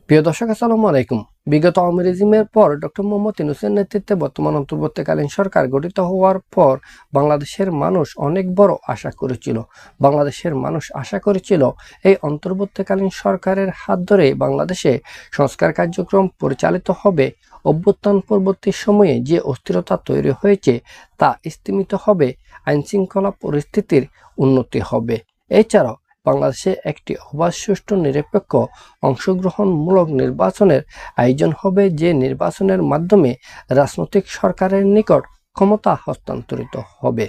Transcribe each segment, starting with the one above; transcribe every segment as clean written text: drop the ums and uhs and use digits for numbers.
প্রিয় দর্শক, আসসালামু আলাইকুম। বিগত আওয়ামী রেজিমের পর ডক্টর মোহাম্মদ ইউনূসের নেতৃত্বে বর্তমান অন্তর্বর্তীকালীন সরকার গঠিত হওয়ার পর বাংলাদেশের মানুষ অনেক বড় আশা করেছিল। বাংলাদেশের মানুষ আশা করেছিল এই অন্তর্বর্তীকালীন সরকারের হাত ধরে বাংলাদেশে সংস্কার কার্যক্রম পরিচালিত হবে, অভ্যুত্থান পরবর্তী সময়ে যে অস্থিরতা তৈরি হয়েছে তা স্তিমিত হবে, আইনশৃঙ্খলা পরিস্থিতির উন্নতি হবে। এছাড়াও বাংলাদেশে একটি অবাধ, সুষ্ঠু, নিরপেক্ষ, অংশগ্রহণমূলক নির্বাচনের আয়োজন হবে, যে নির্বাচনের মাধ্যমে রাজনৈতিক সরকারের নিকট ক্ষমতা হস্তান্তরিত হবে।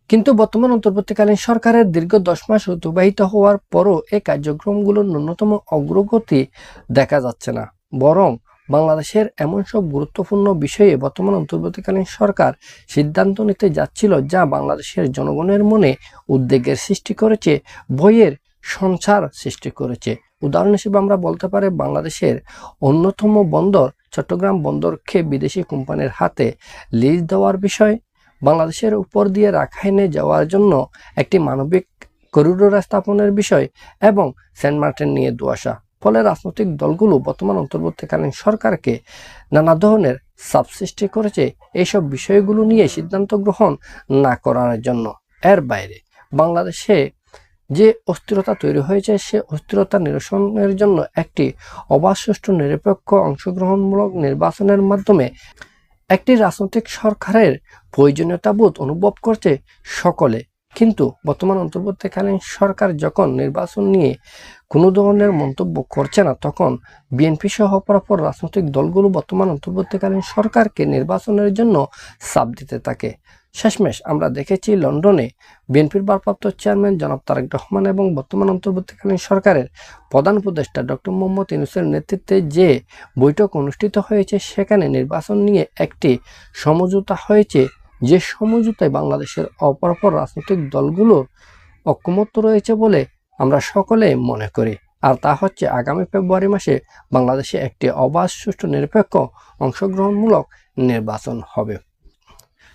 কিন্তু বর্তমান অন্তর্বর্তীকালীন সরকারের দীর্ঘ 10 মাস অতিবাহিত হওয়ার পরও এই কার্যক্রমগুলোর ন্যূনতম অগ্রগতি দেখা যাচ্ছে না। বরং বাংলাদেশের এমন সব গুরুত্বপূর্ণ বিষয়ে বর্তমান অন্তর্বর্তীকালীন সরকার সিদ্ধান্ত নিতে যাচ্ছিল যা বাংলাদেশের জনগণের মনে উদ্বেগের সৃষ্টি করেছে, ভয়ের সঞ্চার সৃষ্টি করেছে। উদাহরণ হিসেবে আমরা বলতে পারি, বাংলাদেশের অন্যতম বন্দর চট্টগ্রাম বন্দরকে বিদেশি কোম্পানির হাতে লিজ দেওয়ার বিষয়, বাংলাদেশের উপর দিয়ে রাখাইনে যাওয়ার জন্য একটি মানবিক করিডোর স্থাপনের বিষয় এবং সেন্ট মার্টিন নিয়ে দুয়াশা। ফলে রাজনৈতিক দলগুলো বর্তমান অন্তর্বর্তীকালীন সরকারকে নানা ধরনের চাপ সৃষ্টি করেছে এইসব বিষয়গুলো নিয়ে সিদ্ধান্ত গ্রহণ না করার জন্য। এর বাইরে বাংলাদেশে যে অস্থিরতা তৈরি হয়েছে সে অস্থিরতা নিরসনের জন্য একটি অবাধ, সুষ্ঠু, নিরপেক্ষ, অংশগ্রহণমূলক নির্বাচনের মাধ্যমে একটি রাজনৈতিক সরকারের প্রয়োজনীয়তাবোধ অনুভব করছে সকলে। কিন্তু বর্তমান অন্তর্বর্তীকালীন সরকার যখন নির্বাচন নিয়ে কোনো ধরনের মন্তব্য করছে না, তখন বিএনপি সহ অপরাপর রাজনৈতিক দলগুলো বর্তমান অন্তর্বর্তীকালীন সরকারকে নির্বাচনের জন্য চাপ দিতে থাকে। শেষমেশ আমরা দেখেছি লন্ডনে বিএনপির ভারপ্রাপ্ত চেয়ারম্যান জনাব তারেক রহমান এবং বর্তমান অন্তর্বর্তীকালীন সরকারের প্রধান উপদেষ্টা ডক্টর মোহাম্মদ ইউনূসের নেতৃত্বে যে বৈঠক অনুষ্ঠিত হয়েছে, সেখানে নির্বাচন নিয়ে একটি সমঝোতা হয়েছে, যে সমঝোতায় বাংলাদেশের অপরাপর রাজনৈতিক দলগুলোর ঐকমত্য রয়েছে বলে আমরা সকলে মনে করি। আর তা হচ্ছে আগামী ফেব্রুয়ারি মাসে বাংলাদেশে একটি অবাধ, সুষ্ঠু, নিরপেক্ষ, অংশগ্রহণমূলক নির্বাচন হবে।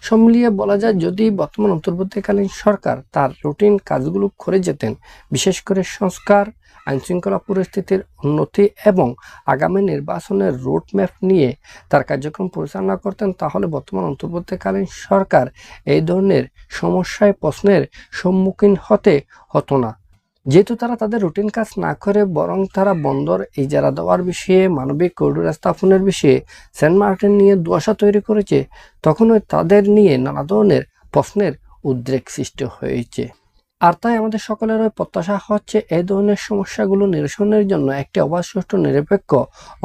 সব মিলিয়ে বলা যায়, যদি বর্তমান অন্তর্বর্তীকালীন সরকার তার রুটিন কাজগুলো করে যেতেন, বিশেষ করে সংস্কার, আইনশৃঙ্খলা পরিস্থিতির উন্নতি এবং আগামী নির্বাচনের রোডম্যাপ নিয়ে তার কার্যক্রম পরিচালনা করতেন, তাহলে বর্তমান অন্তর্বর্তীকালীন সরকার এই ধরনের সমস্যায়, প্রশ্নের সম্মুখীন হতো না। যেহেতু তারা তাদের রুটিন কাজ না করে বরং তারা বন্দর ইজারা দেওয়ার বিষয়ে, মানবিক করিডোর স্থাপনের বিষয়ে, সেন্ট মার্টিন নিয়ে দুয়াশা তৈরি করেছে, তখনই তাদের নিয়ে নানা ধরনের প্রশ্নের উদ্রেক সৃষ্টি হয়েছে। আর তাই আমাদের সকলের প্রত্যাশা হচ্ছে এই ধরনের সমস্যাগুলো নিরসনের জন্য একটি অবাধ, সুষ্ঠু, নিরপেক্ষ,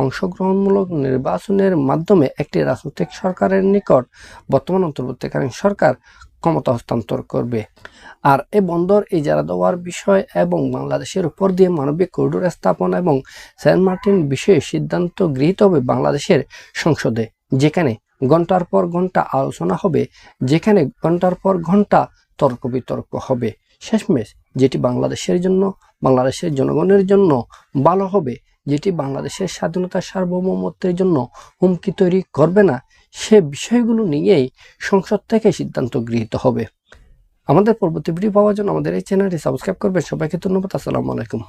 অংশগ্রহণমূলক নির্বাচনের মাধ্যমে একটি রাজনৈতিক সরকারের নিকট বর্তমান অন্তর্বর্তীকালীন সরকার ক্ষমতা হস্তান্তর করবে। আর এই বন্দর ইজারা দেওয়ার বিষয় এবং বাংলাদেশের উপর দিয়ে মানবিক করিডোর স্থাপন এবং সেন্ট মার্টিন বিষয়ে সিদ্ধান্ত গৃহীত হবে বাংলাদেশের সংসদে, যেখানে ঘন্টার পর ঘন্টা আলোচনা হবে, যেখানে ঘন্টার পর ঘন্টা তর্ক বিতর্ক হবে। শেষমেশ যেটি বাংলাদেশের জন্য, বাংলাদেশের জনগণের জন্য ভালো হবে, যেটি বাংলাদেশের স্বাধীনতা, সার্বভৌমত্বের জন্য হুমকি তৈরি করবে না, সে বিষয়গুলো নিয়েই সংসদ থেকে সিদ্ধান্ত গৃহীত হবে। আমাদের পরবর্তী ভিডিও পাওয়ার জন্য আমাদের এই চ্যানেলটি সাবস্ক্রাইব করবেন। সবাইকে ধন্যবাদ। আসসালামু আলাইকুম।